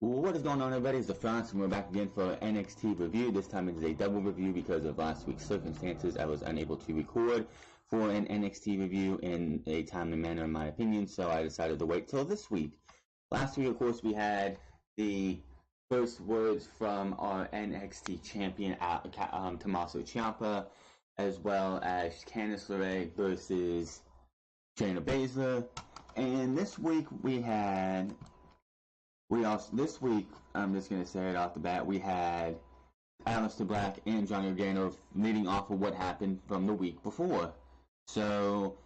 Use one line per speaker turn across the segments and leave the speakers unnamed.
What is going on, everybody? It's the Franz, and we're back again for an NXT review. This time it is a double review because of last week's circumstances. I was unable to record for an NXT review in a timely manner, in my opinion, so I decided to wait till this week. Last week, of course, we had the first words from our NXT champion, Tommaso Ciampa, as well as Candice LeRae versus Shayna Baszler. And this week this week, I'm just going to say it off the bat, we had Aleister Black and Johnny Gargano leading off of what happened from the week before. So,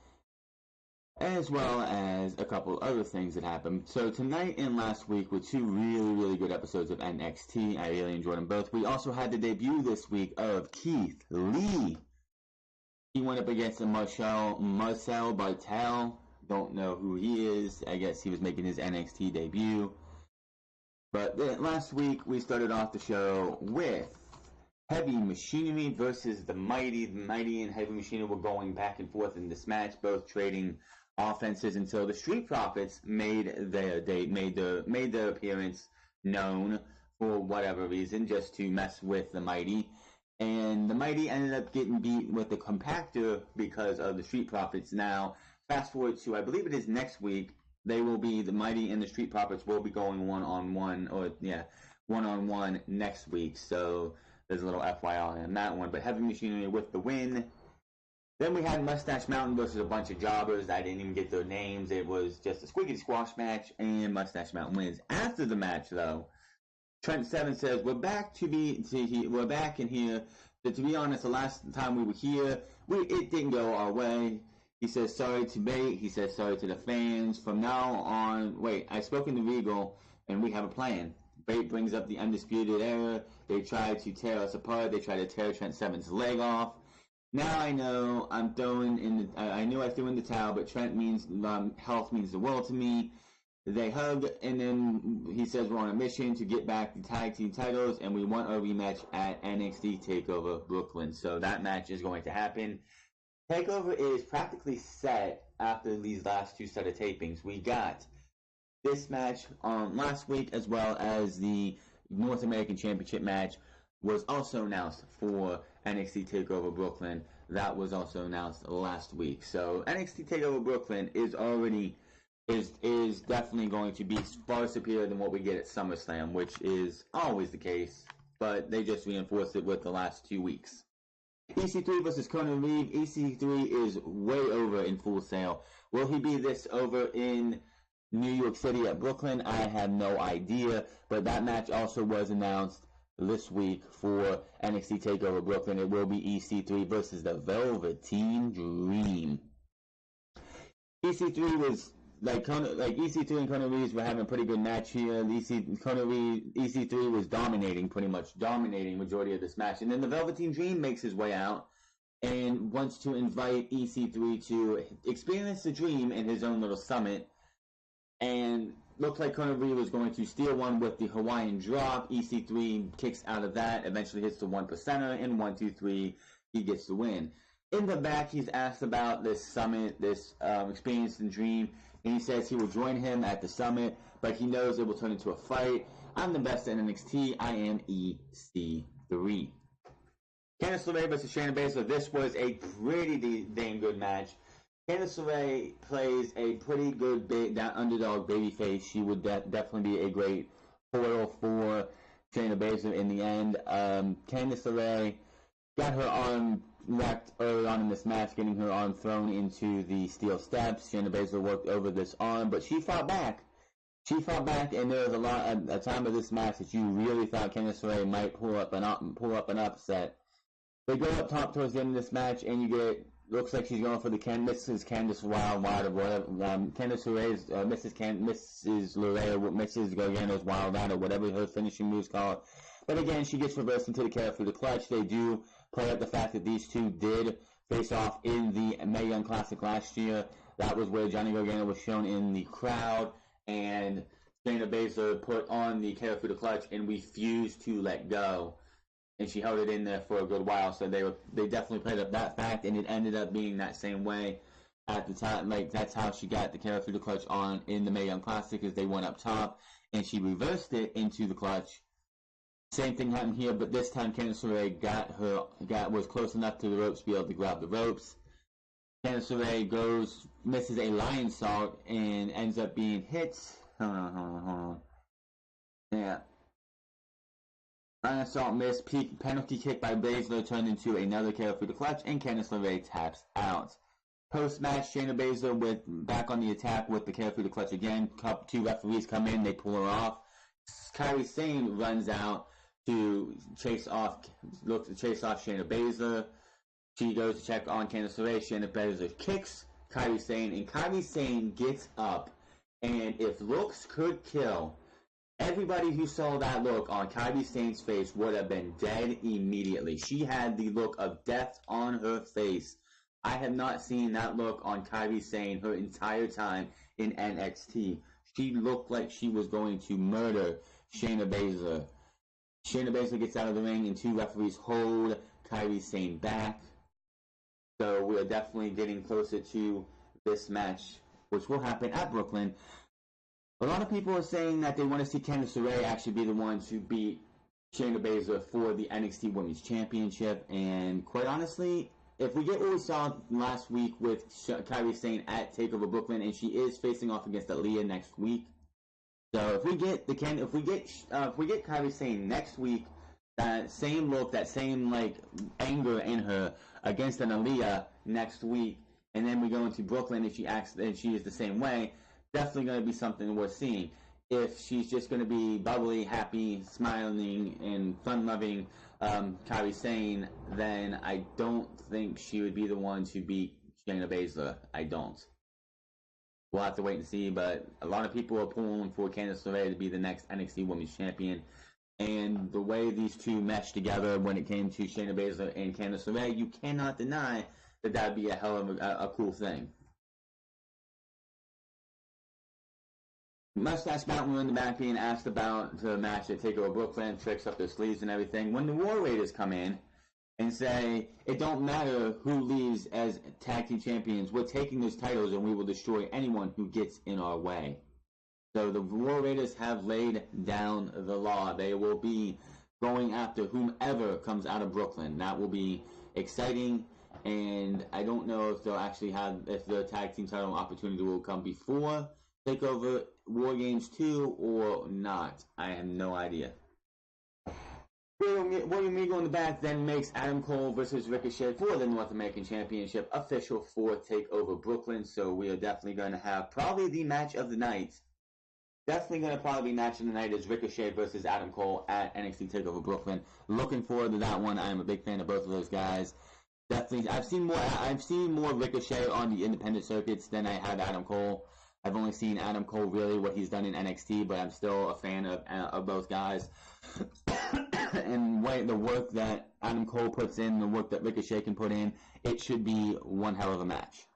as well as a couple other things that happened. So tonight and last week were two really good episodes of NXT. I really enjoyed them both. We also had the debut this week of Keith Lee. He went up against Marcel Bartel. Don't know who he is. I guess he was making his NXT debut. But last week, we started off the show with Heavy Machinery versus the Mighty. The Mighty and Heavy Machinery were going back and forth in this match, both trading offenses until the Street Profits made their appearance known for whatever reason, just to mess with the Mighty. And the Mighty ended up getting beat with the Compactor because of the Street Profits. Now, fast forward to, I believe it is next week, the Mighty and the Street Profits will be going one-on-one next week. So there's a little FYI on that one. But Heavy Machinery with the win. Then we had Mustache Mountain versus a bunch of jobbers. I didn't even get their names. It was just a squeaky squash match, and Mustache Mountain wins. After the match, though, Trent Seven says, we're back in here. But to be honest, the last time we were here, it didn't go our way. He says sorry to Bate. He says sorry to the fans. From now on, I've spoken to Regal, and we have a plan. Bate brings up the Undisputed Era. They try to tear us apart. They try to tear Trent Seven's leg off. Now I know I knew I threw in the towel, but Trent health means the world to me. They hug, and then he says we're on a mission to get back the tag team titles, and we want a rematch at NXT Takeover Brooklyn. So that match is going to happen. Takeover is practically set after these last two set of tapings. We got this match last week, as well as the North American Championship match was also announced for NXT TakeOver Brooklyn. That was also announced last week. So NXT TakeOver Brooklyn is definitely going to be far superior than what we get at SummerSlam, which is always the case, but they just reinforced it with the last 2 weeks. EC3 versus Conan Reed. EC3 is way over in Full Sail. Will he be this over in New York City at Brooklyn? I have no idea, but that match also was announced this week for NXT TakeOver Brooklyn. It will be EC3 versus the Velveteen Dream. EC3 was EC3 and Conan Reed were having a pretty good match here. EC3 was dominating majority of this match. And then the Velveteen Dream makes his way out and wants to invite EC3 to experience the Dream in his own little summit. And looked like Conan Reed was going to steal one with the Hawaiian drop. EC3 kicks out of that, eventually hits the 1%er, and 1, 2, 3, he gets the win. In the back, he's asked about this summit, this experience in Dream. And he says he will join him at the summit, but he knows it will turn into a fight. I'm the best in NXT. I am EC3. Candice LeRae versus Shayna Baszler. This was a pretty dang good match. Candice LeRae plays a pretty good underdog babyface. She would definitely be a great foil for Shayna Baszler in the end. Candice LeRae got her arm wrecked early on in this match, getting her arm thrown into the steel steps. Shayna Baszler worked over this arm, but she fought back. And there was a time of this match that you really thought Candice LeRae might pull up an upset. They go up top towards the end of this match, and looks like she's going for the Mrs. Candice Wild or whatever. Candice LeRae's Mrs. LeRae, Mrs. Gargano's Wild Out, or whatever her finishing moves called. But again, she gets reversed into the Carefree Clutch. They do play up the fact that these two did face off in the Mae Young Classic last year. That was where Johnny Gargano was shown in the crowd, and Shayna Baszler put on the Carefree Clutch and refused to let go. And she held it in there for a good while, so they definitely played up that fact, and it ended up being that same way. at the time. Like, that's how she got the carry through the clutch on in the Mae Young Classic, is they went up top and she reversed it into the clutch. Same thing happened here, but this time Candice LeRae was close enough to the ropes to be able to grab the ropes. Candice LeRae misses a lion salt and ends up being hit. Hold on. Yeah. Lion salt miss, penalty kick by Baszler turned into another carry through the clutch, and Candice LeRae taps out. Post-match, Shayna Baszler back on the attack with the carry through the clutch again. Two referees come in, they pull her off. Kairi Sane runs out to chase off Shayna Baszler. She goes to check on Candice LeRae. Shayna Baszler kicks Kairi Sane, and Kairi Sane gets up. And if looks could kill, everybody who saw that look on Kairi Sane's face would have been dead immediately. She had the look of death on her face. I have not seen that look on Kairi Sane her entire time in NXT. She looked like she was going to murder Shayna Baszler. Shayna Baszler gets out of the ring, and two referees hold Kairi Sane back. So we are definitely getting closer to this match, which will happen at Brooklyn. A lot of people are saying that they want to see Candice LeRae actually be the one to beat Shayna Baszler for the NXT Women's Championship. And quite honestly, if we get what we saw last week with Kairi Sane at Takeover Brooklyn, and she is facing off against Aaliyah next week, so if we get Kairi Sane next week, that same look, that same like anger in her against an Aaliyah next week, and then we go into Brooklyn and she acts and she is the same way, definitely going to be something worth seeing. If she's just going to be bubbly, happy, smiling, and fun-loving Kairi Sane, then I don't think she would be the one to beat Shayna Baszler. I don't. We'll have to wait and see, but a lot of people are pulling for Candice LeRae to be the next NXT Women's Champion. And the way these two meshed together when it came to Shayna Baszler and Candice LeRae, you cannot deny that that would be a hell of a cool thing. Mustache Mountain were in the back being asked about the match at Takeover Brooklyn, tricks up their sleeves and everything. When the War Raiders come in and say, it don't matter who leaves as tag team champions, we're taking those titles and we will destroy anyone who gets in our way. So the War Raiders have laid down the law. They will be going after whomever comes out of Brooklyn. That will be exciting, and I don't know if they'll actually if the tag team title opportunity will come before Takeover War Games 2 or not. I have no idea. William Regal in the back then makes Adam Cole versus Ricochet for the North American Championship official for Takeover Brooklyn. So we are definitely going to have probably the match of the night. Definitely going to probably be match of the night is Ricochet versus Adam Cole at NXT Takeover Brooklyn. Looking forward to that one. I am a big fan of both of those guys. Definitely, I've seen more Ricochet on the independent circuits than I have Adam Cole. I've only seen Adam Cole really what he's done in NXT, but I'm still a fan of both guys. And the work that Adam Cole puts in, the work that Ricochet can put in, it should be one hell of a match.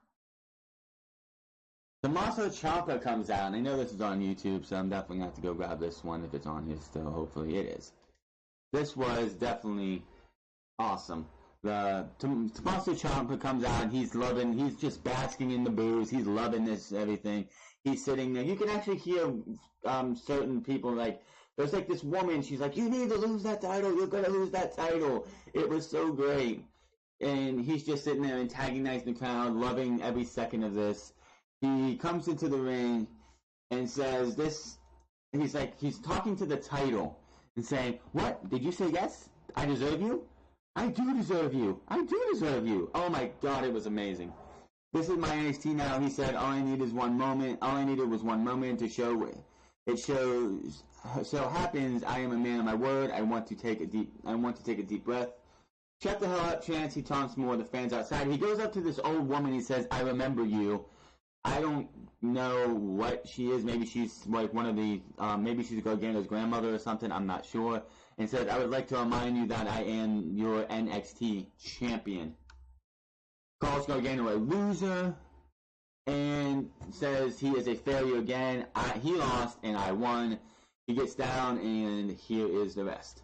Tommaso Ciampa comes out, and I know this is on YouTube, so I'm definitely going to have to go grab this one if it's on here still. Hopefully it is. This was definitely awesome. Tommaso Ciampa comes out, and he's just basking in the booze. He's loving this, everything. He's sitting there. You can actually hear certain people, like, there's like this woman, she's like, you need to lose that title. You're going to lose that title. It was so great. And he's just sitting there antagonizing the crowd, loving every second of this. He comes into the ring and says this, he's talking to the title and saying, what? Did you say yes? I deserve you? I do deserve you. I do deserve you. Oh my God, it was amazing. This is my NXT now. He said, all I need is one moment. All I needed was one moment to show it shows. So happens, I am a man of my word. I want to take a deep breath. Shut the hell up, chance. He taunts more the fans outside. He goes up to this old woman. He says, I remember you. I don't know what she is. Maybe she's like one of the, maybe she's Gargano's grandmother or something. I'm not sure. And said, I would like to remind you that I am your NXT champion. Calls Gargano a loser and says he is a failure again. He lost and I won. He gets down and here is the rest.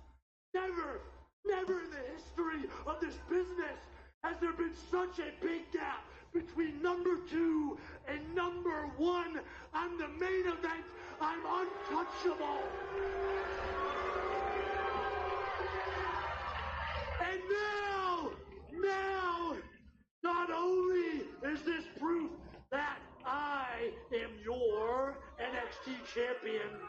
Never in the history of this business has there been such a big gap between number 2 and number 1 on the main event. I'm untouchable. And now, not only is this proof that I am your NXT champion,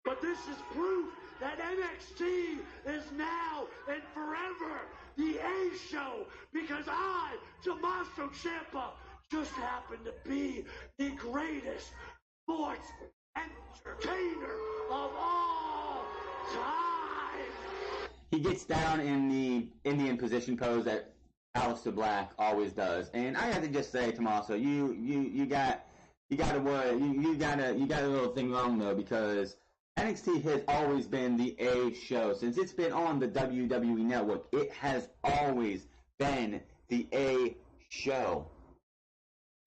but this is proof that NXT is now and forever the A show, because I, Tommaso Ciampa, just happen to be the greatest sports entertainer of all time.
He gets down in the Indian position pose that Aleister Black always does, and I have to just say, Tommaso, you got a little thing wrong though, because NXT has always been the A show since it's been on the WWE Network. It has always been the A show.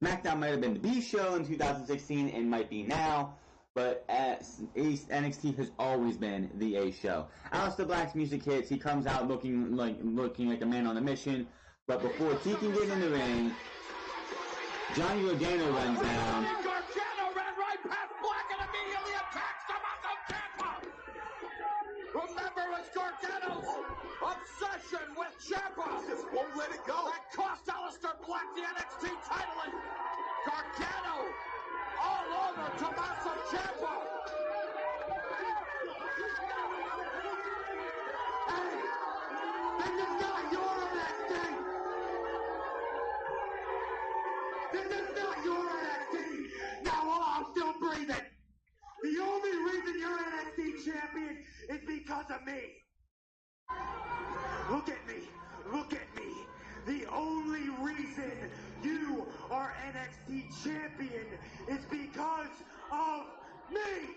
SmackDown might have been the B show in 2016 and might be now, but NXT has always been the A show. Aleister Black's music hits. He comes out looking like a man on a mission. But before he can get in the ring, Johnny Gargano runs down.
Gargano ran right past Black and immediately attacks Tommaso Ciampa. Remember, it's Gargano's obsession with Ciampa.
Just won't let it go.
That cost Aleister Black the NXT title, and Gargano all over Tommaso Ciampa.
Hey, this is not your NXT. This is not your NXT. Now, while I'm still breathing, the only reason you're NXT champion is because of me. Look at me. Look at me. The only reason you are NXT champion is because of me.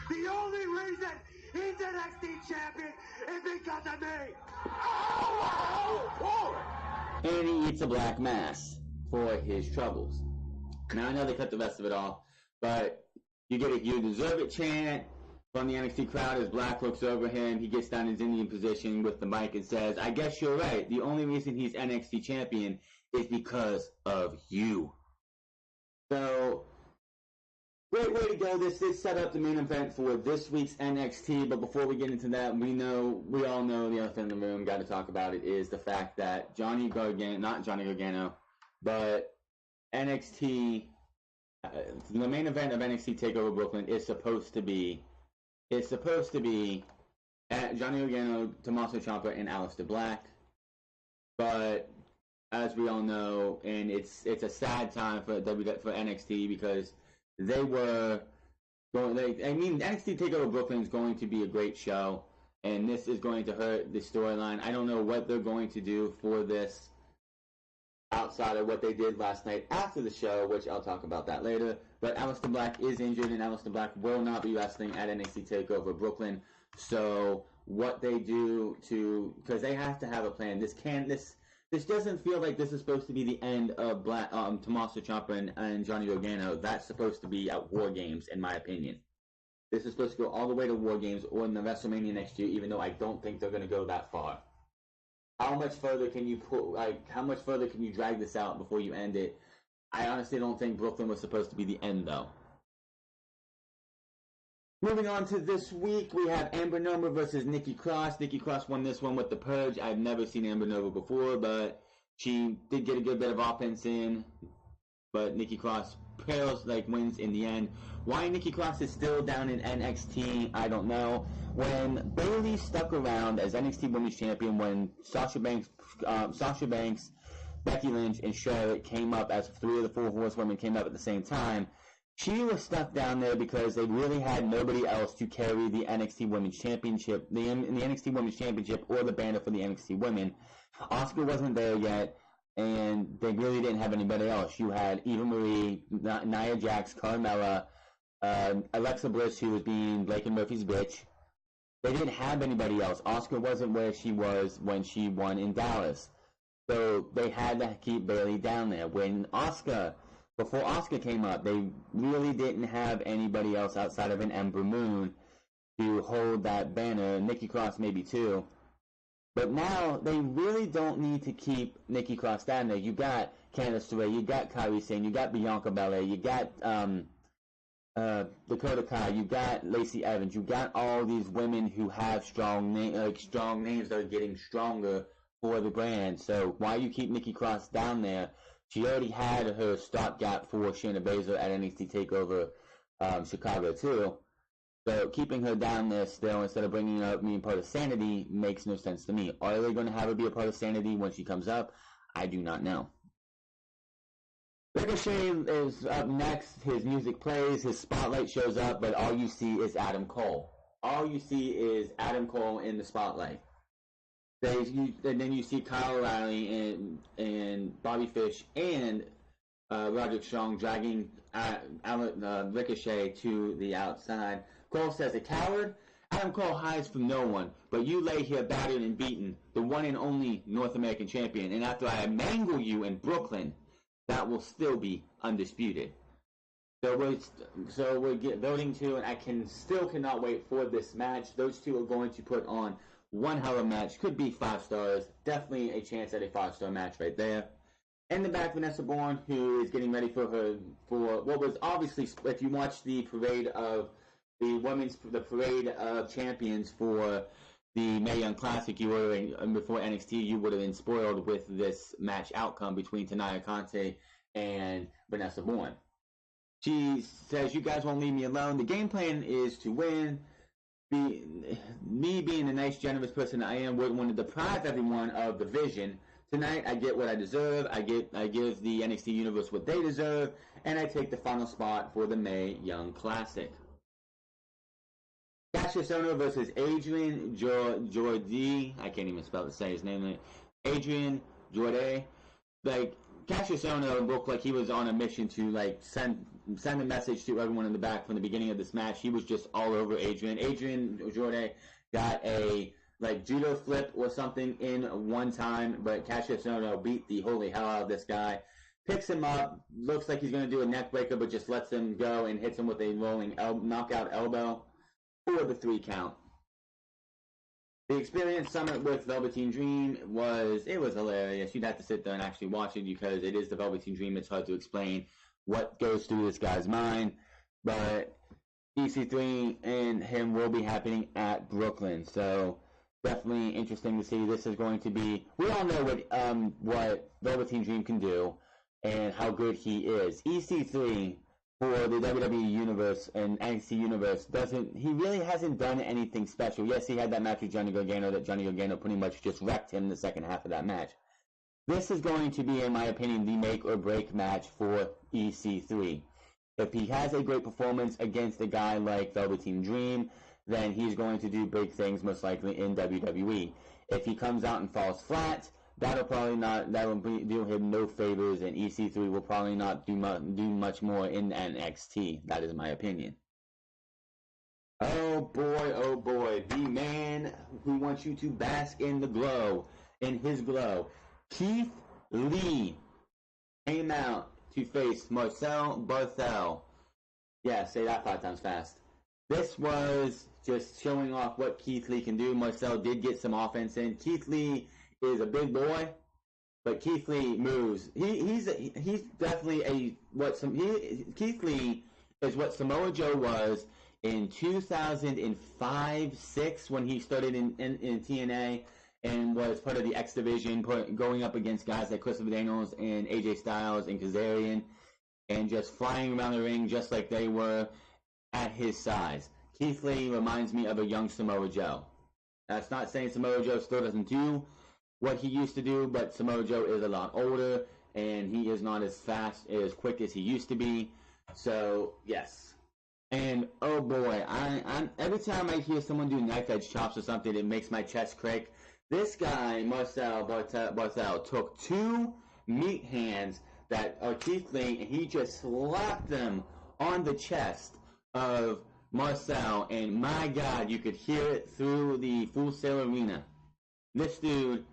The only reason he's NXT champion is because of me.
And he eats a black mass for his troubles. Now I know they cut the rest of it off, but you get a "you deserve it" chant from the NXT crowd as Black looks over him. He gets down in his Indian position with the mic and says, "I guess you're right. The only reason he's NXT champion is because of you." So, great way to go. This is set up the main event for this week's NXT, but before we get into that, we all know the elephant in the room, got to talk about it, is the fact that not Johnny Gargano, but NXT, the main event of NXT Takeover Brooklyn is supposed to be Johnny Gargano, Tommaso Ciampa, and Aleister Black, but as we all know, and it's a sad time for NXT because they were going. NXT Takeover Brooklyn is going to be a great show, and this is going to hurt the storyline. I don't know what they're going to do for this outside of what they did last night after the show, which I'll talk about that later. But Aleister Black is injured, and Aleister Black will not be wrestling at NXT Takeover Brooklyn. So what they do because they have to have a plan. This doesn't feel like this is supposed to be the end of Tommaso Ciampa and Johnny Gargano. That's supposed to be at War Games, in my opinion. This is supposed to go all the way to War Games or in the WrestleMania next year, even though I don't think they're going to go that far. How much further can you drag this out before you end it? I honestly don't think Brooklyn was supposed to be the end, though. Moving on to this week, we have Amber Nova versus Nikki Cross. Nikki Cross won this one with the Purge. I've never seen Amber Nova before, but she did get a good bit of offense in. But Nikki Cross wins in the end. Why Nikki Cross is still down in NXT, I don't know. When Bayley stuck around as NXT Women's Champion, when Sasha Banks, Becky Lynch, and Charlotte came up as 3 of the 4 horsewomen came up at the same time, she was stuck down there because they really had nobody else to carry the NXT Women's Championship, the NXT Women's Championship, or the banner for the NXT Women. Asuka wasn't there yet, and they really didn't have anybody else. You had Eva Marie, Nia Jax, Carmella, Alexa Bliss, who was being Blake and Murphy's bitch. They didn't have anybody else. Asuka wasn't where she was when she won in Dallas. So they had to keep Bayley down there. Before Asuka came up, they really didn't have anybody else outside of an Ember Moon to hold that banner. Nikki Cross maybe too. But now they really don't need to keep Nikki Cross down there. You got Candice LeRae, you got Kairi Sane, you got Bianca Belair, you got Dakota Kai, you got Lacey Evans, you got all these women who have strong names that are getting stronger for the brand. So why you keep Nikki Cross down there? She already had her stopgap for Shayna Baszler at NXT Takeover Chicago too. So keeping her down there still instead of bringing her up being part of Sanity makes no sense to me. Are they going to have her be a part of Sanity when she comes up? I do not know. Ricochet is up next. His music plays, his spotlight shows up, but all you see is Adam Cole. All you see is Adam Cole in the spotlight. And then you see Kyle O'Reilly and Bobby Fish and Roderick Strong dragging Ricochet to the outside. Cole says, "A coward? Adam Cole hides from no one, but you lay here battered and beaten, the one and only North American champion, and after I mangle you in Brooklyn, that will still be undisputed." So we're voting to, and I cannot wait for this match. Those two are going to put on one hell of a match. Could be 5 stars. Definitely a chance at a 5-star match right there. In the back, Vanessa Bourne, who is getting ready for what was obviously, if you watch the parade of champions for the Mae Young Classic, before NXT, you would have been spoiled with this match outcome between Tanaya Conte and Vanessa Bourne. She says, "You guys won't leave me alone. The game plan is to win. Me being the nice, generous person I am, wouldn't want to deprive everyone of the vision. Tonight, I get what I deserve. I give the NXT Universe what they deserve, and I take the final spot for the Mae Young Classic." Cassius Ohno versus Adrian Jordi. I can't even say his name. Adrian Jordi. Cassius Ohno looked like he was on a mission to send a message to everyone in the back from the beginning of this match. He was just all over Adrian. Adrian Jordi got a judo flip or something in one time, but Cassius Ohno beat the holy hell out of this guy. Picks him up, looks like he's going to do a neck breaker, but just lets him go and hits him with a rolling knockout elbow for the 3 count. The Experience Summit with Velveteen Dream was hilarious. You'd have to sit there and actually watch it because it is the Velveteen Dream. It's hard to explain what goes through this guy's mind, but EC3 and him will be happening at Brooklyn, so definitely interesting to see. This is going to be, we all know what Velveteen Dream can do and how good he is. EC3 for the WWE Universe and NXT Universe he really hasn't done anything special. Yes, he had that match with Johnny Gargano that Johnny Gargano pretty much just wrecked him the second half of that match. This is going to be, in my opinion, the make or break match for EC3. If he has a great performance against a guy like Velveteen Dream, then he's going to do big things most likely in WWE. If he comes out and falls flat, that'll do him no favors, and EC3 will probably not do much more in NXT. That is my opinion. Oh boy, the man who wants you to bask in his glow. Keith Lee came out to face Marcel Barthel. Yeah, say that 5 times fast. This was just showing off what Keith Lee can do. Marcel did get some offense in. Keith Lee is a big boy, but Keith Lee moves. He's definitely Keith Lee is what Samoa Joe was in 2005-06 when he started in TNA and was part of the X Division, going up against guys like Christopher Daniels and AJ Styles and Kazarian, and just flying around the ring just like they were at his size. Keith Lee reminds me of a young Samoa Joe. That's not saying Samoa Joe still doesn't do what he used to do, but Samoa Joe is a lot older, and he is not as fast, as quick as he used to be. So, yes. And, oh boy, I'm every time I hear someone do knife edge chops or something, it makes my chest crack. This guy, Marcel Barthel, took 2 meat hands that are Keith Lee, and he just slapped them on the chest of Marcel, and my God, you could hear it through the Full Sail Arena. This dude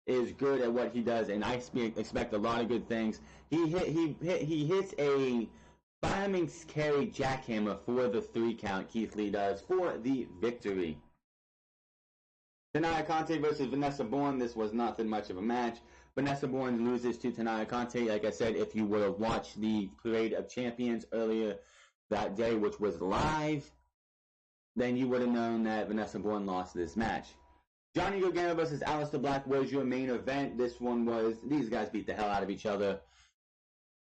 is good at what he does, and I expect a lot of good things. He hits a fireman's carry jackhammer for the 3 count. Keith Lee does for the victory. Tanaya Conte versus Vanessa Bourne. This was nothing much of a match. Vanessa Bourne loses to Tanaya Conte. Like I said, if you would have watched the Parade of Champions earlier that day, which was live, then you would have known that Vanessa Bourne lost this match. Johnny Gargano versus Aleister Black was your main event. This one was, these guys beat the hell out of each other.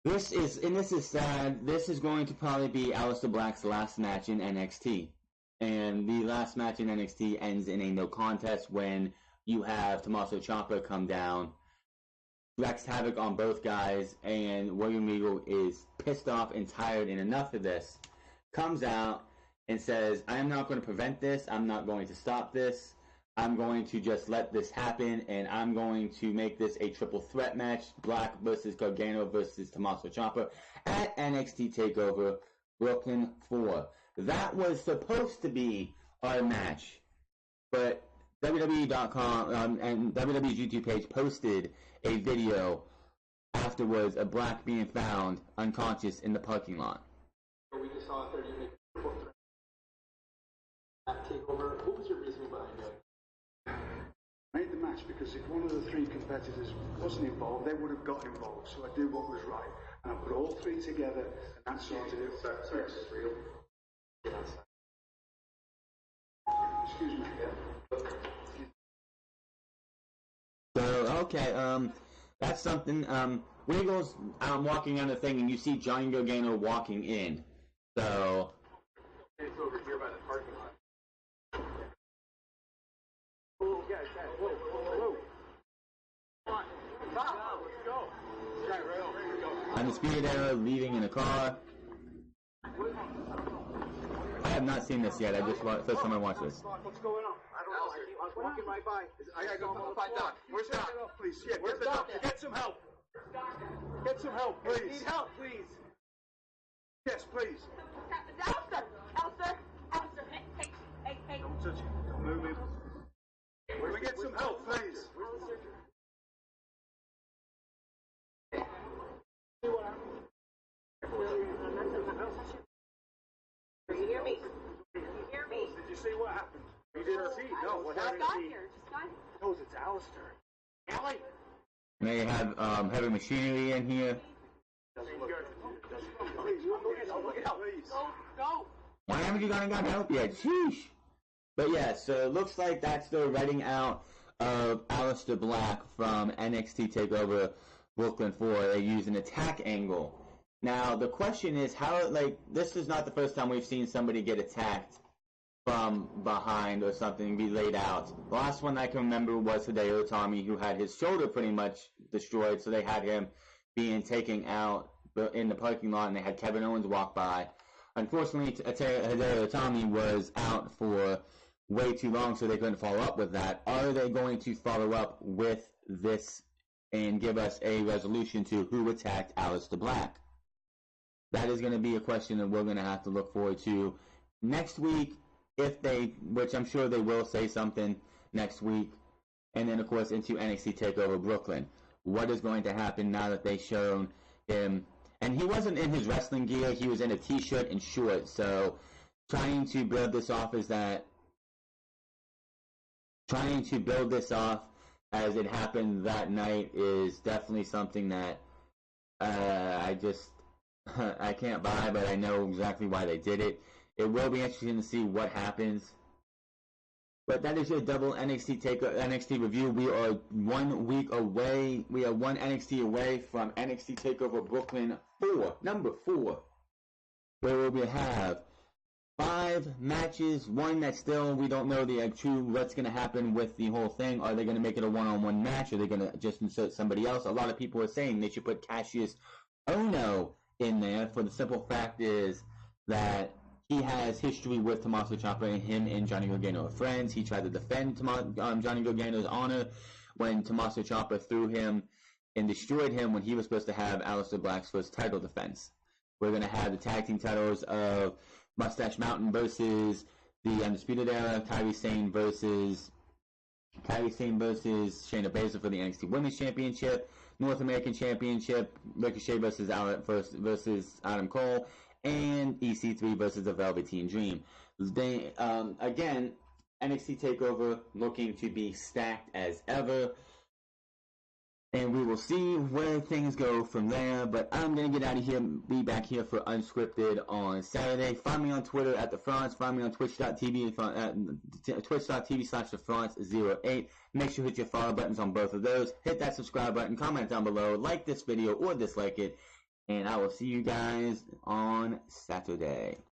This is sad. This is going to probably be Aleister Black's last match in NXT. And the last match in NXT ends in a no contest when you have Tommaso Ciampa come down, wreaks havoc on both guys, and William Regal is pissed off and tired and enough of this, comes out and says, I am not going to prevent this, I'm not going to stop this, I'm going to just let this happen, and I'm going to make this a triple threat match, Black versus Gargano versus Tommaso Ciampa, at NXT Takeover Brooklyn 4. That was supposed to be our match, but WWE.com and WWE's YouTube page posted a video afterwards of Black being found unconscious in the parking lot.
We just saw a 30-minute triple threat at Takeover. What was your reasoning behind it?
I made the match because if one of the three competitors wasn't involved, they would have got involved. So I did what was right, and I put all three together, and that sorted it.
Sex is real.
Excuse me.
So, okay, that's something. Regal's walking on the thing, and you see Johnny Gargano walking in. So,
It's over here by the parking lot.
Whoa, guys, whoa. Come on, stop, let's go.
Right over. Here we go.
Undisputed Era leaving in a car. I have not seen this yet. First time I watched this.
What's going on? I don't know. I was walking right by.
I gotta go find Doc. Where's Doc?
Please, yeah, where's the doctor? Get some help. Get some help, please. Need help, please. Yes, please.
Alistair! Hey.
Don't touch it. Don't move him. Can we get some help, please?
You hear me? You hear me?
Did you see what happened? You didn't see? No, what
Just
happened?
got here. Just got here.
Knows it's Alistair. Allie?
They have heavy machinery in here.
Please, look it up, please.
Go.
Why haven't you gone and got help yet? Sheesh. But yeah, so it looks like that's the writing out of Aleister Black from NXT TakeOver Brooklyn 4. They use an attack angle. Now, the question is how, this is not the first time we've seen somebody get attacked from behind or something, be laid out. The last one I can remember was Hideo Itami, who had his shoulder pretty much destroyed, so they had him being taken out in the parking lot, and they had Kevin Owens walk by. Unfortunately, Hideo Itami was out for way too long, so they couldn't follow up with that. Are they going to follow up with this and give us a resolution to who attacked Aleister Black? That is going to be a question that we're going to have to look forward to next week, which I'm sure they will say something next week, and then of course into NXT TakeOver Brooklyn. What is going to happen now that they've shown him? And he wasn't in his wrestling gear; he was in a t-shirt and shorts. So, trying to build this off as it happened that night is definitely something that I can't buy, but I know exactly why they did it. It will be interesting to see what happens. But that is your double NXT review. We are 1 week away. We are one NXT away from NXT TakeOver Brooklyn 4, number 4, where we will have 5 matches. One that still we don't know the true what's going to happen with the whole thing. Are they going to make it a one-on-one match? Are they going to just insert somebody else? A lot of people are saying they should put Cassius Ohno in there, for the simple fact is that he has history with Tommaso Ciampa, and him and Johnny Gargano are friends. He tried to defend Johnny Gargano's honor when Tommaso Ciampa threw him and destroyed him when he was supposed to have Aleister Black's first title defense. We're going to have the tag team titles of Mustache Mountain versus the Undisputed Era, Kairi Sane versus Shayna Baszler for the NXT Women's Championship, North American Championship, Ricochet versus Adam Cole, and EC3 versus the Velveteen Dream. They, again, NXT TakeOver looking to be stacked as ever. And we will see where things go from there. But I'm going to get out of here. Be back here for Unscripted on Saturday. Find me on Twitter at The France. Find me on twitch.tv twitch.tv/TheFrance08. Make sure you hit your follow buttons on both of those. Hit that subscribe button. Comment down below. Like this video or dislike it. And I will see you guys on Saturday.